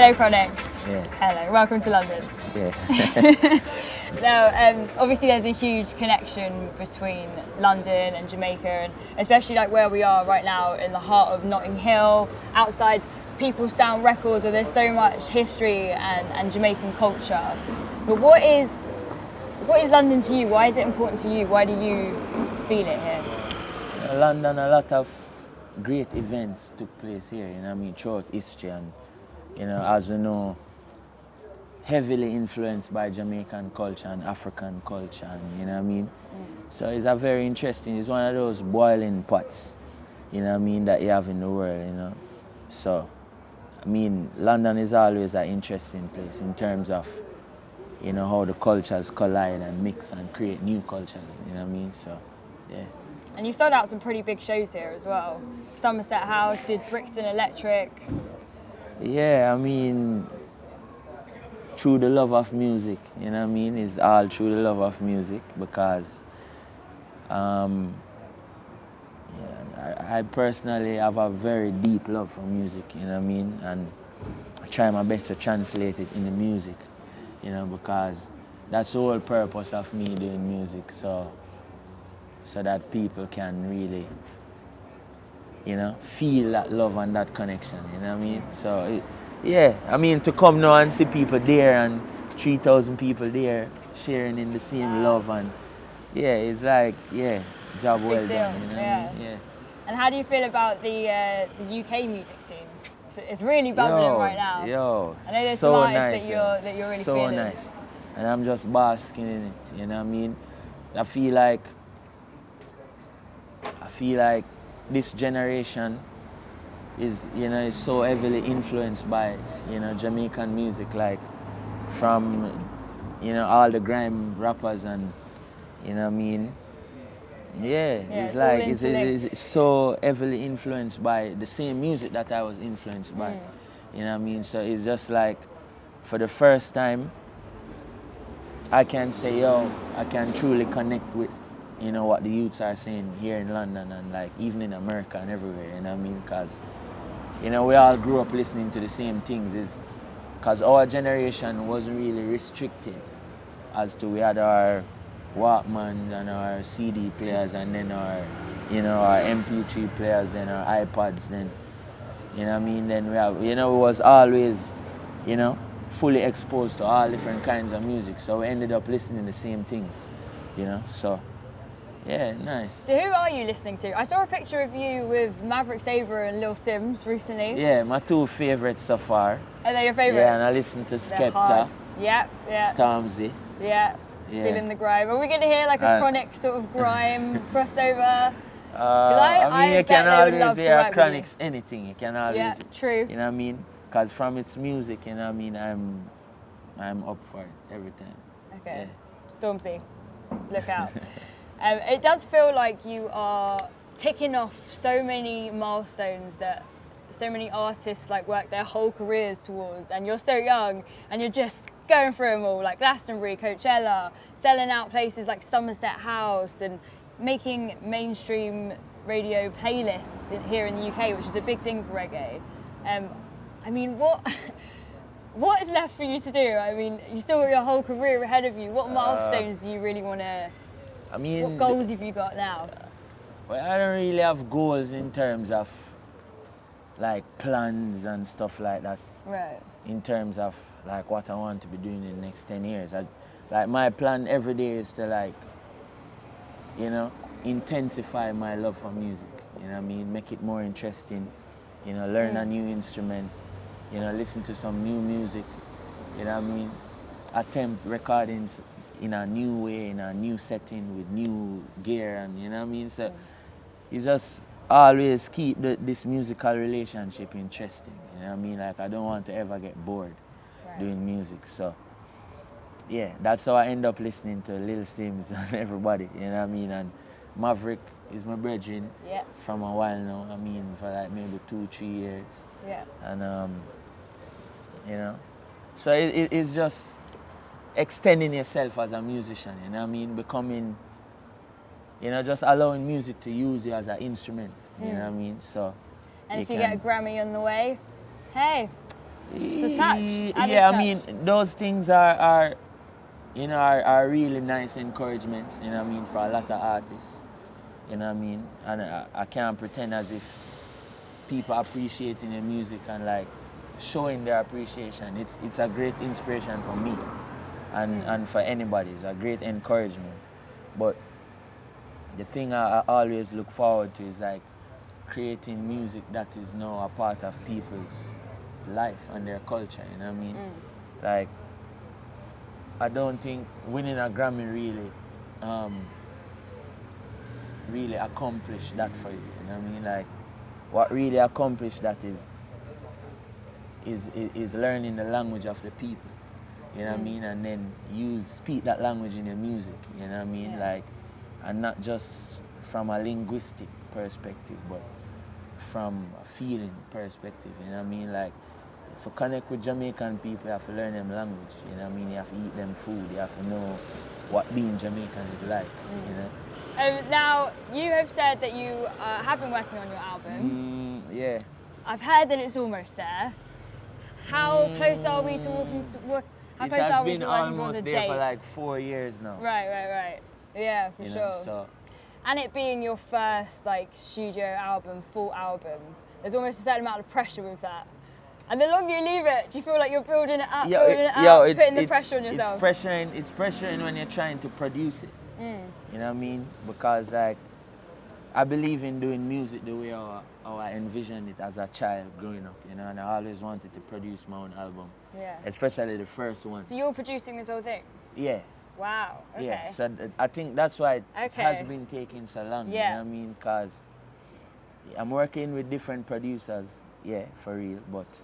Hello, Chronixx. Yeah. Hello, welcome to London. Yeah. Now, obviously there's a huge connection between London and Jamaica, and especially like where we are right now in the heart of Notting Hill, outside People's Sound Records, where there's so much history and Jamaican culture. But what is London to you? Why is it important to you? Why do you feel it here? London, a lot of great events took place here, you know what I mean, throughout history, and, you know, as we know, heavily influenced by Jamaican culture and African culture, and, you know what I mean? So it's a very interesting, it's one of those boiling pots, you know what I mean, that you have in the world, you know. So, I mean, London is always an interesting place in terms of, you know, how the cultures collide and mix and create new cultures, you know what I mean? So, yeah. And you've sold out some pretty big shows here as well. Somerset House, did Brixton Electric. Yeah, I mean, through the love of music, you know what I mean? It's all through the love of music, because I personally have a very deep love for music, you know what I mean? And I try my best to translate it in the music, you know, because that's the whole purpose of me doing music, so that people can really, you know, feel that love and that connection, you know what I mean? So, yeah, I mean, to come now and see people there and 3,000 people there sharing in the same love, and yeah, it's like, yeah, job well done, you know what I mean? Yeah. And how do you feel about the UK music scene? It's really bubbling right now. I know there's so some artists nice, that you're really so feeling. nice. And I'm just basking in it, you know what I mean? I feel like this generation is, you know, is so heavily influenced by, you know, Jamaican music, like from, you know, all the grime rappers, and, you know what I mean? Yeah, it's like it's so heavily influenced by the same music that I was influenced by, you know what I mean? So it's just like, for the first time, I can say, yo, I can truly connect with, you know, what the youths are saying here in London, and like even in America and everywhere, you know what I mean? Because, you know, we all grew up listening to the same things, because our generation wasn't really restricted as to, we had our Walkman and our CD players, and then our, you know, our MP3 players, then our iPods, then, you know what I mean? Then we have, you know, we was always, you know, fully exposed to all different kinds of music, so we ended up listening to the same things, you know, so. Yeah, nice. So who are you listening to? I saw a picture of you with Maverick Sabre and Lil Sims recently. Yeah, my two favorites so far. Are they your favourites? Yeah, and I listen to Skepta. Yeah. Stormzy. Yeah. Feeling the grime. Are we going to hear like a Chronixx sort of grime crossover? I mean, you can always hear Chronixx anything. You can always. Yeah, true. You know what I mean? Because from its music, you know what I mean, I'm up for it every time. Okay. Yeah. Stormzy, look out. It does feel like you are ticking off so many milestones that so many artists like work their whole careers towards, and you're so young and you're just going through them all, like Glastonbury, Coachella, selling out places like Somerset House, and making mainstream radio playlists here in the UK, which is a big thing for reggae. I mean, what is left for you to do? I mean, you've still got your whole career ahead of you. What milestones do you really want to... I mean, what goals have you got now? Well, I don't really have goals in terms of like plans and stuff like that. Right. In terms of like what I want to be doing in the next 10 years. Like my plan every day is to, like, you know, intensify my love for music. You know what I mean? Make it more interesting. You know, learn a new instrument. You know, listen to some new music. You know what I mean? Attempt recordings in a new way, in a new setting, with new gear, and you know what I mean? So you just always keep this musical relationship interesting, you know what I mean? Like, I don't want to ever get bored doing music, so yeah, that's how I end up listening to Lil Sims and everybody, you know what I mean? And Maverick is my brethren from a while now, I mean, for like maybe 2-3 years. Yeah. And you know, so it's just extending yourself as a musician, you know what I mean? Becoming, you know, just allowing music to use you as an instrument, you know what I mean? So. And if you get a Grammy on the way, hey. Just a touch. Added Yeah, I touch. mean, those things are you know, are really nice encouragements, you know what I mean, for a lot of artists, you know what I mean? And I can't pretend as if people appreciating your music and like showing their appreciation. It's a great inspiration for me and for anybody. It's a great encouragement. But the thing I always look forward to is like creating music that is now a part of people's life and their culture, you know what I mean? Like, I don't think winning a Grammy really accomplished that for you, you know what I mean? Like, what really accomplished that is learning the language of the people, you know what I mean? And then speak that language in your music, you know what I mean? Yeah. Like, and not just from a linguistic perspective, but from a feeling perspective, you know what I mean? Like, to connect with Jamaican people, you have to learn them language, you know what I mean? You have to eat them food, you have to know what being Jamaican is like, you know? Now, you have said that you have been working on your album. Yeah. I've heard that it's almost there. How close are we to working How close are we to working towards a It has been almost there date? for like 4 years now. Right. Yeah, for You sure. know, so And it being your first like studio album, full album, there's almost a certain amount of pressure with that. And the longer you leave it, do you feel like you're building it up, putting the pressure on yourself? It's pressuring when you're trying to produce it. You know what I mean? Because like, I believe in doing music the way I envisioned it as a child growing up, you know, and I always wanted to produce my own album. Yeah. Especially the first one. So you're producing this whole thing? Yeah. Wow, okay. Yeah, so I think that's why it has Okay. been taking so long, Yeah. you know what I mean? Because I'm working with different producers, yeah, for real, but,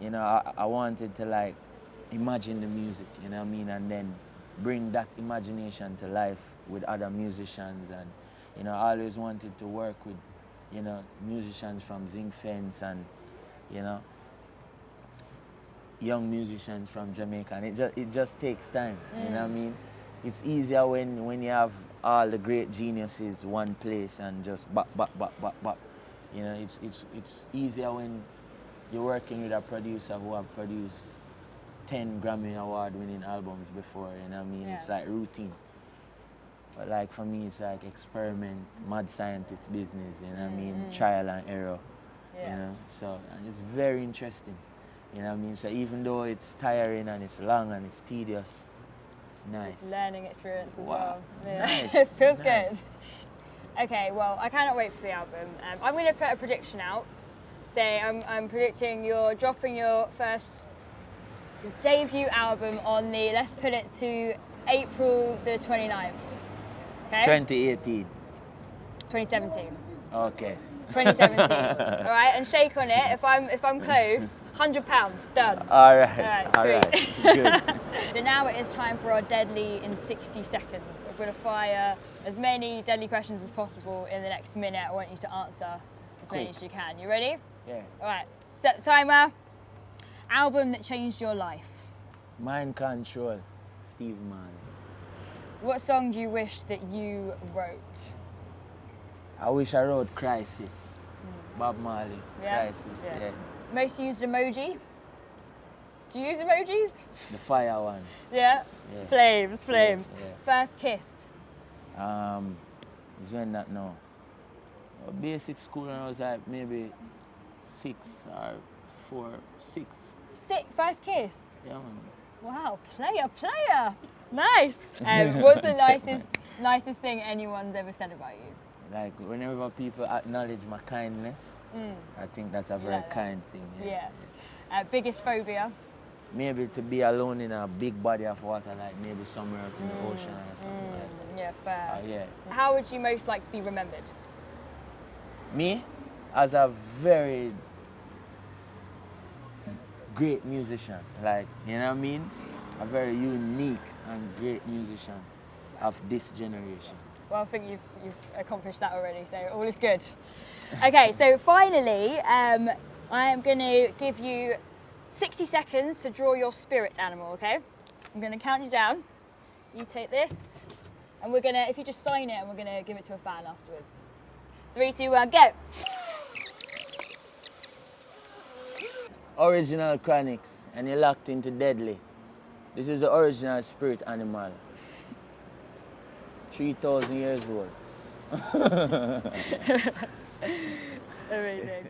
you know, I wanted to like imagine the music, you know what I mean? And then bring that imagination to life with other musicians. And, you know, I always wanted to work with, you know, musicians from Zinc Fence and, you know, young musicians from Jamaica, and it just takes time, you know what I mean? It's easier when you have all the great geniuses one place and just bop. You know, it's easier when you're working with a producer who have produced 10 Grammy Award winning albums before, you know what I mean? Yeah. It's like routine. But like for me, it's like experiment, mad scientist business, you know what I mean? Trial and error, Yeah. you know? So, and it's very interesting. You know what I mean? So even though it's tiring and it's long and it's tedious, nice. Learning experience as Wow. well. Yeah. Nice. It feels Nice. good. Okay, well, I cannot wait for the album. I'm going to put a prediction out. Say I'm predicting you're dropping your debut album on let's put it to April the 29th. Okay? 2018. 2017. Okay. 2017. All right, and shake on it. If I'm close, £100 done. All right. sweet. Good. So now it is time for our deadly in 60 seconds. I'm going to fire as many deadly questions as possible in the next minute. I want you to answer as many Quick. as you can. You ready? Yeah. All right. Set the timer. Album that changed your life. Mind Control, Steve Marley. What song do you wish that you wrote? I wish I wrote Crisis. Bob Marley. Yeah? Crisis. Yeah. Yeah. Most used emoji? Do you use emojis? The fire one. Yeah? Yeah. Flames. Yeah. First kiss? Is when that now. Basic school when I was like maybe 6 or 4, 6. First kiss? Yeah, man. Wow, player. Nice. What's the nicest thing anyone's ever said about you? Like whenever people acknowledge my kindness, I think that's a very Like that. kind thing. Yeah. Biggest phobia? Maybe to be alone in a big body of water, like maybe somewhere out in the ocean or something like Yeah, fair. that. Yeah. How would you most like to be remembered? Me, as a very great musician, like, you know what I mean? A very unique and great musician of this generation. Well, I think you've accomplished that already, so all is good. Okay, so finally, I am going to give you 60 seconds to draw your spirit animal, okay? I'm going to count you down. You take this, and we're going to, if you just sign it, and we're going to give it to a fan afterwards. 3, 2, 1, go! original Chronixx, and you're locked into Deadly. This is the original spirit animal. 3,000 years old. Amazing.